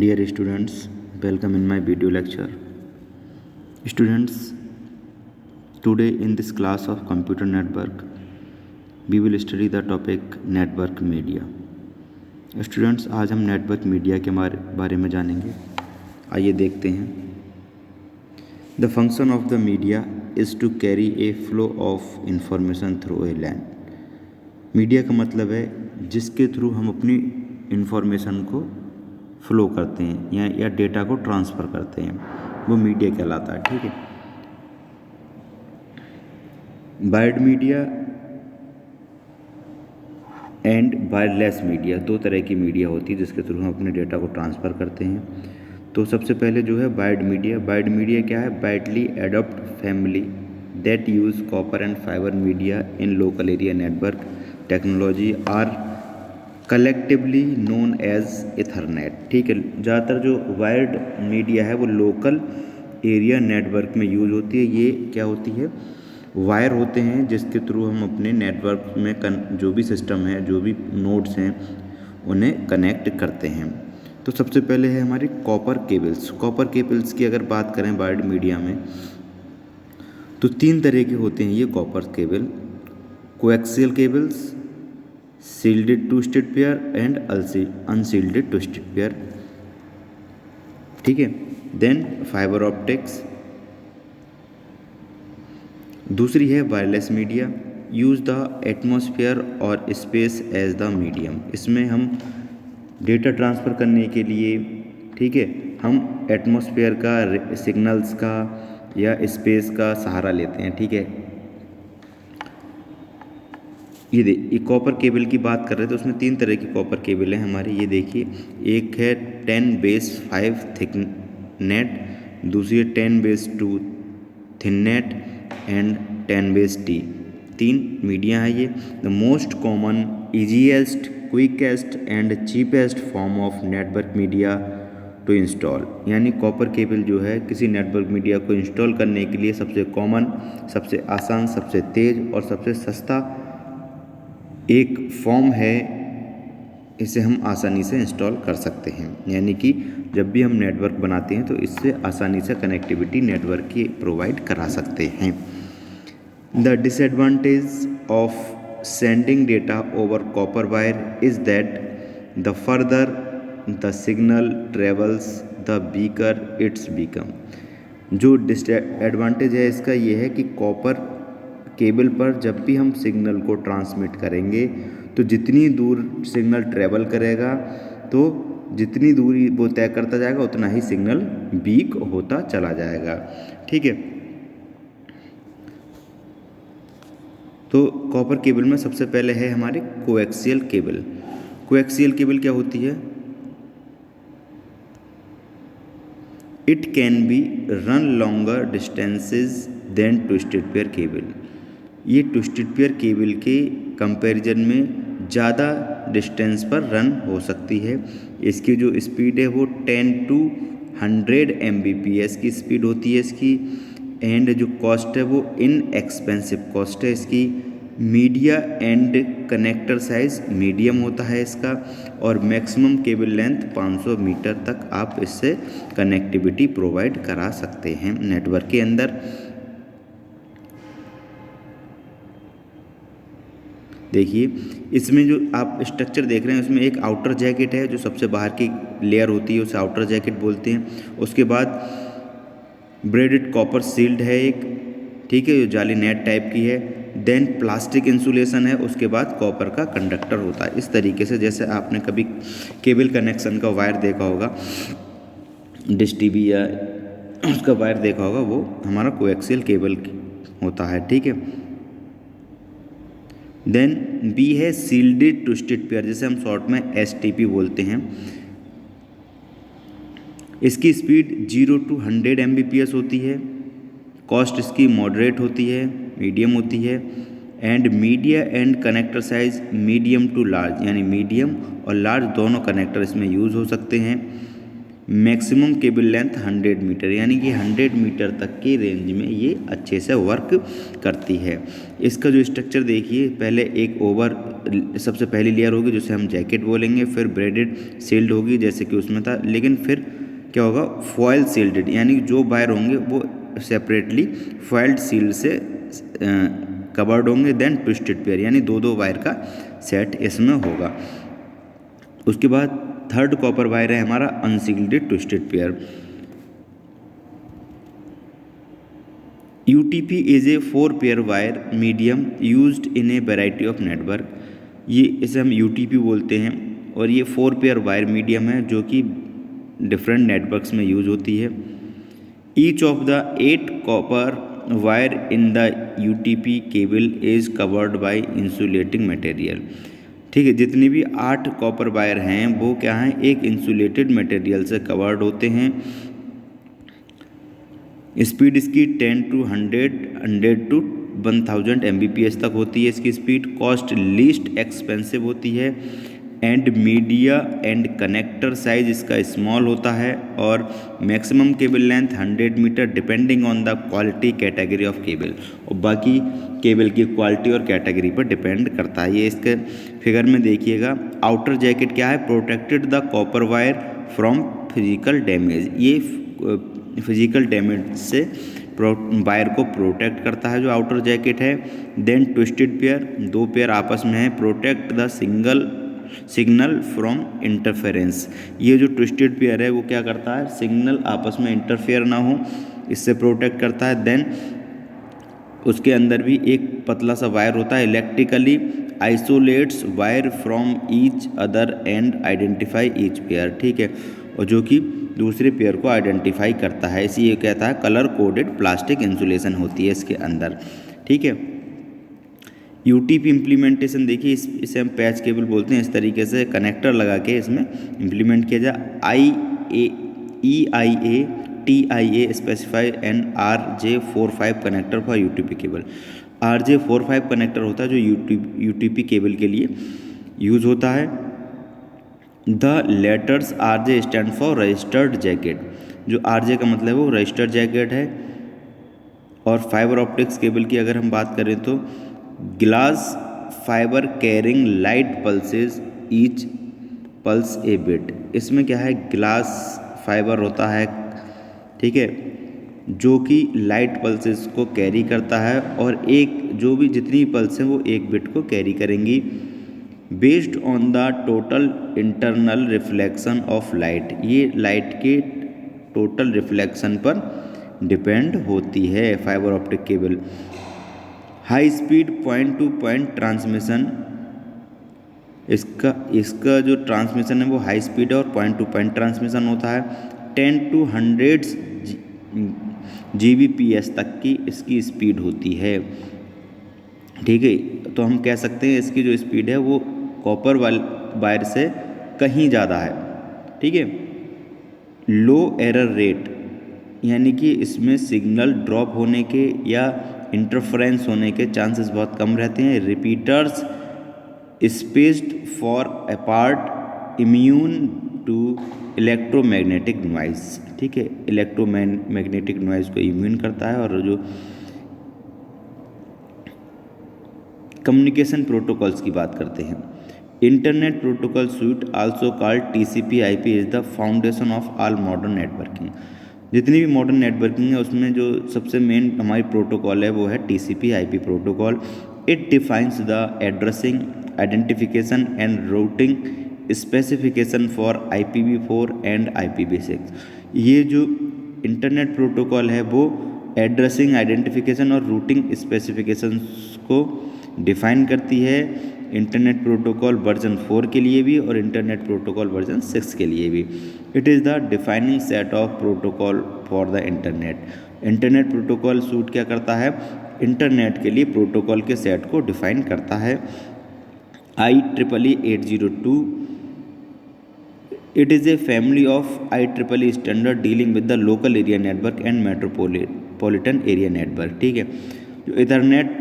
Dear students, welcome in my video lecture. Students, today in this class of computer network, we will study the topic network media. Students, आज हम network media के बारे में जानेंगे. आइए देखते हैं. The function of the media is to carry a flow of information through a LAN. Media का मतलब है जिसके थ्रू हम अपनी इंफॉर्मेशन को फ्लो करते हैं या डेटा को ट्रांसफ़र करते हैं, वो मीडिया कहलाता है. ठीक है. Wired media and wireless media, दो तरह की मीडिया होती है जिसके थ्रू हम अपने डेटा को ट्रांसफ़र करते हैं. तो सबसे पहले जो है वायर्ड मीडिया. वायर्ड मीडिया क्या है? Widely adopt family that use copper and fibre media in local area network technology are collectively known as Ethernet. ठीक है. ज़्यादातर जो वायर्ड मीडिया है वो लोकल एरिया नेटवर्क में यूज होती है. ये क्या होती है? वायर होते हैं जिसके थ्रू हम अपने नेटवर्क में जो भी सिस्टम है, जो भी नोड्स हैं, उन्हें कनेक्ट करते हैं. तो सबसे पहले है हमारी कॉपर केबल्स. कॉपर केबल्स की अगर बात करें वायर्ड मीडिया में तो तीन तरह के होते हैं ये copper cable. Coaxial cables, shielded twisted pair and unshielded twisted pair. ठीक है. Then fibre optics. दूसरी है wireless media. Use the atmosphere और स्पेस एज द मीडियम. इसमें हम डेटा ट्रांसफ़र करने के लिए, ठीक है, हम एटमॉस्फेयर का, सिग्नल्स का या स्पेस का सहारा लेते हैं. ठीक है. ये कॉपर केबल की बात कर रहे थे तो उसमें तीन तरह की कॉपर केबल है हमारी. ये देखिए, एक है 10/5 थिक नेट, दूसरी है 10/2 थिन नेट एंड 10/T. तीन मीडिया है ये. The most common, easiest, quickest and cheapest form of network media to install. यानी कॉपर केबल जो है किसी नेटवर्क मीडिया को इंस्टॉल करने के लिए सबसे कॉमन, सबसे आसान, सबसे तेज़ और सबसे सस्ता एक फॉर्म है. इसे हम आसानी से इंस्टॉल कर सकते हैं. यानी कि जब भी हम नेटवर्क बनाते हैं तो इससे आसानी से कनेक्टिविटी नेटवर्क की प्रोवाइड करा सकते हैं. The disadvantage of sending data over copper wire is that the further the signal travels the weaker it's become. जो डिसएडवांटेज है इसका ये है कि कॉपर केबल पर जब भी हम सिग्नल को ट्रांसमिट करेंगे तो जितनी दूर सिग्नल ट्रेवल करेगा तो जितनी दूरी वो तय करता जाएगा उतना ही सिग्नल वीक होता चला जाएगा. ठीक है. तो कॉपर केबल में सबसे पहले है हमारे कोएक्सियल केबल. कोएक्सियल केबल क्या होती है? It can be run longer distances then twisted pair cable. ये ट्विस्टेड पेयर केबल के कंपैरिजन में ज़्यादा डिस्टेंस पर रन हो सकती है. इसकी जो स्पीड है वो 10 to 100 Mbps की स्पीड होती है इसकी. एंड जो कॉस्ट है वो इनएक्सपेंसिव कॉस्ट है इसकी. Media and connector size medium होता है इसका. और मैक्सिमम केबल लेंथ 500 मीटर तक आप इससे कनेक्टिविटी प्रोवाइड करा सकते हैं नेटवर्क के अंदर. देखिए, इसमें जो आप स्ट्रक्चर देख रहे हैं उसमें एक आउटर जैकेट है जो सबसे बाहर की लेयर होती है, उसे आउटर जैकेट बोलते हैं. उसके बाद ब्रेडेड कॉपर सील्ड है एक, ठीक है, जो जाली नेट टाइप की है. देन प्लास्टिक इंसुलेशन है. उसके बाद कॉपर का कंडक्टर होता है. इस तरीके से जैसे आपने कभी केबल कनेक्शन का वायर देखा होगा, डिश टीवी या उसका वायर देखा होगा, वो हमारा कोएक्सियल केबल होता है. ठीक है. देन बी है सील्डेड ट्विस्टेड पेयर, जैसे हम शॉर्ट में STP बोलते हैं. इसकी स्पीड 0 to 100 Mbps होती है. कॉस्ट इसकी मॉडरेट होती है, मीडियम होती है. And media and connector size medium to large, यानी मीडियम और लार्ज दोनों कनेक्टर इसमें यूज़ हो सकते हैं. मैक्सिमम केबल लेंथ 100 मीटर, यानी कि 100 मीटर तक की रेंज में ये अच्छे से वर्क करती है। इसका जो स्ट्रक्चर देखिए, पहले एक सबसे पहली लेयर होगी जिसे हम जैकेट बोलेंगे, फिर ब्रेडेड सील्ड होगी जैसे कि उसमें था, लेकिन फिर क्या होगा, फॉयल सील्डेड, यानी जो वायर होंगे वो सेपरेटली फॉइल्ड सील्ड से कवर्ड होंगे। देन ट्विस्टेड पेयर, यानी दो वायर का सेट इसमें होगा। उसके बाद थर्ड कॉपर वायर है हमारा unshielded twisted pair. UTP is a 4 pair wire medium used in A variety of network. ये इसे हम UTP बोलते हैं, और ये 4 पेयर वायर मीडियम है जो कि डिफरेंट नेटवर्क्स में यूज होती है। Each of the 8 copper wire in the UTP cable is covered by insulating material. ठीक है, जितनी भी 8 कॉपर वायर हैं वो क्या हैं, एक इंसुलेटेड मटेरियल से कवर्ड होते हैं। स्पीड इसकी 10 to 100 to 1000 Mbps तक होती है इसकी स्पीड। कॉस्ट लीस्ट एक्सपेंसिव होती है। And media and connector size इसका स्मॉल होता है। और maximum cable length 100 metre depending on the quality category of cable, और बाकी केबल की क्वालिटी और कैटेगरी पर डिपेंड करता है। ये इसके फिगर में देखिएगा। आउटर जैकेट क्या है, protected the copper wire from physical damage. ये फिजिकल डैमेज से वायर को प्रोटेक्ट करता है जो आउटर जैकेट है। देन ट्विस्टेड पेयर, 2 पेयर आपस में है, protect the signal from interference. ये जो ट्विस्टेड पेयर है वो क्या करता है, सिग्नल आपस में इंटरफेयर ना हो इससे प्रोटेक्ट करता है। देन उसके अंदर भी एक पतला सा वायर होता है, electrically isolates wire from each other and identify each pair. ठीक है, और जो कि दूसरे पेयर को आइडेंटिफाई करता है। इसी ये कहता है कलर कोडेड प्लास्टिक इंसुलेशन होती है इसके अंदर। ठीक है, UTP इम्प्लीमेंटेशन देखिए, इसे हम पैच केबल बोलते हैं। इस तरीके से कनेक्टर लगा के इसमें इम्प्लीमेंट किया जाए। EIA TIA specify an RJ45 connector for UTP cable. RJ45 connector होता है जो UTP केबल के लिए यूज होता है। The letters RJ stand for registered jacket. जो RJ का मतलब है वो रजिस्टर्ड जैकेट है। और फाइबर ऑप्टिक्स केबल की अगर हम बात करें तो glass fibre carrying light pulses each pulse ए बिट। इसमें क्या है, ग्लास फाइबर होता है, ठीक है, जो कि लाइट पल्सेस को कैरी करता है, और जो भी जितनी पल्स हैं वो एक बिट को कैरी करेंगी। Based on the total internal reflection of light, ये लाइट के टोटल रिफ्लेक्शन पर डिपेंड होती है fibre optic cable. High speed point two point transmission, इसका जो ट्रांसमिशन है वो हाई स्पीड है और पॉइंट टू पॉइंट ट्रांसमिशन होता है। 10 to 100 Gbps तक की इसकी स्पीड होती है। ठीक है, तो हम कह सकते हैं इसकी जो स्पीड है वो कॉपर वायर से कहीं ज़्यादा है। ठीक है, लो एरर रेट, यानी कि इसमें सिग्नल ड्रॉप होने के या इंटरफेरेंस होने के चांसेस बहुत कम रहते हैं। Repeaters spaced far apart, immune to electromagnetic noise. ठीक है, इलेक्ट्रोमैग्नेटिक नॉइज को इम्यून करता है। और जो कम्युनिकेशन प्रोटोकॉल्स की बात करते हैं, internet protocol suit also called TCP/IP is the foundation of all modern networking. जितनी भी मॉडर्न नेटवर्किंग है उसमें जो सबसे मेन हमारी प्रोटोकॉल है वो है TCP/IP protocol. It defines the addressing, identification and routing specification for IPv4 and IPv6। ये जो इंटरनेट प्रोटोकॉल है वो एड्रेसिंग, आइडेंटिफिकेशन और रूटिंग स्पेसिफिकेशंस को डिफाइन करती है। इंटरनेट प्रोटोकॉल वर्जन 4 के लिए भी और इंटरनेट प्रोटोकॉल वर्जन 6 के लिए भी। It is the defining set of protocol for the internet. Internet protocol suit क्या करता है, इंटरनेट के लिए प्रोटोकॉल के सेट को डिफाइन करता है। IEEE 802, it is a family of IEEE standard dealing with the local area network and metropolitan area network. ठीक है, जो इथरनेट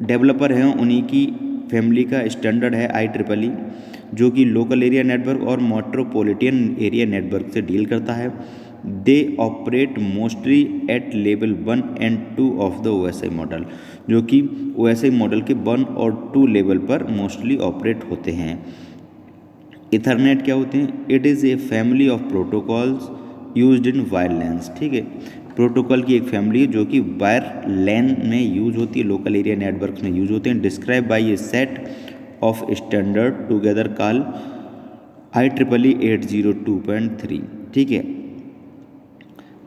डेवलपर हैं उन्हीं की फैमिली का स्टैंडर्ड है IEEE, जो कि लोकल एरिया नेटवर्क और मेट्रोपॉलिटन एरिया नेटवर्क से डील करता है। They operate mostly at level 1 and 2 of the OSI model, जो कि OSI मॉडल के 1 और 2 लेवल पर मोस्टली ऑपरेट होते हैं। इथरनेट क्या होते हैं? It is a family of protocols used in wire lens. ठीक है, प्रोटोकॉल की एक फैमिली है जो कि वायर लैन में यूज होती है, लोकल एरिया नेटवर्क में यूज होते हैं। Describe by A set of standard together call IEEE 802.3। ठीक है,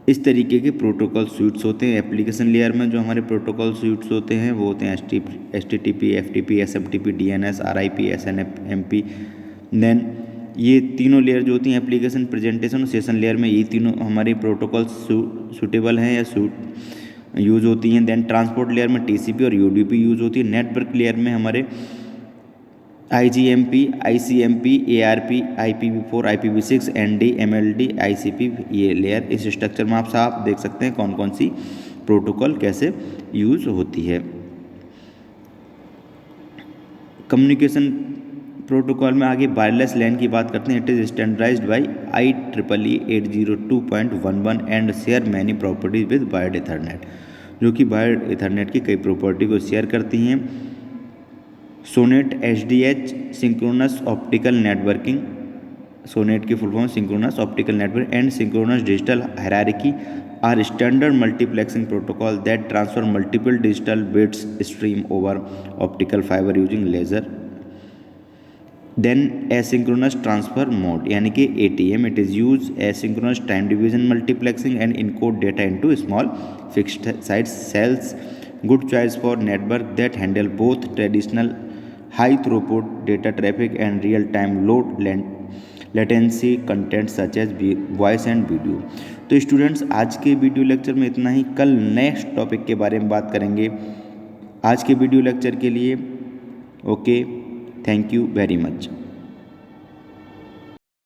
इस तरीके के प्रोटोकॉल स्यूट्स होते हैं। एप्लीकेशन लेयर में जो हमारे प्रोटोकॉल स्यूट्स होते हैं वो होते हैं HTTP, FTP, SMTP, DNS, RIP, SNMP। Then ये तीनों लेयर जो होती हैं एप्लीकेशन, प्रेजेंटेशन और सेशन लेयर में, ये तीनों हमारे प्रोटोकॉल सूटेबल हैं या यूज़ होती हैं। देन ट्रांसपोर्ट लेयर में TCP और UDP यूज़ होती है। नेटवर्क लेयर में हमारे IGMP, ICMP, ARP, IPv4, IPv6, ND, MLD, ICP, ये लेयर। इस स्ट्रक्चर में आप साफ देख सकते हैं कौन कौन सी प्रोटोकॉल कैसे यूज़ होती है। कम्युनिकेशन प्रोटोकॉल में आगे वायरलेस लैन की बात करते हैं। It is standardised by IEEE 802.11 and share many properties with wired Ethernet, जो कि वायर्ड इथरनेट की कई प्रॉपर्टी को शेयर करती हैं। SONET SDH synchronous optical networking, SONET की full form synchronous optical network and synchronous digital hierarchy are standard multiplexing protocol that transfer multiple digital bits stream over optical fibre using laser. Then asynchronous transfer mode यानी कि ATM, it is use asynchronous time division multiplexing and encode data into small fixed size cells. Good choice for network that handle both traditional high throughput data traffic and real time load latency content such as voice and video. तो students, आज के video lecture में इतना ही। कल next topic के बारे में बात करेंगे। आज के वीडियो लेक्चर के लिए okay, thank you very much.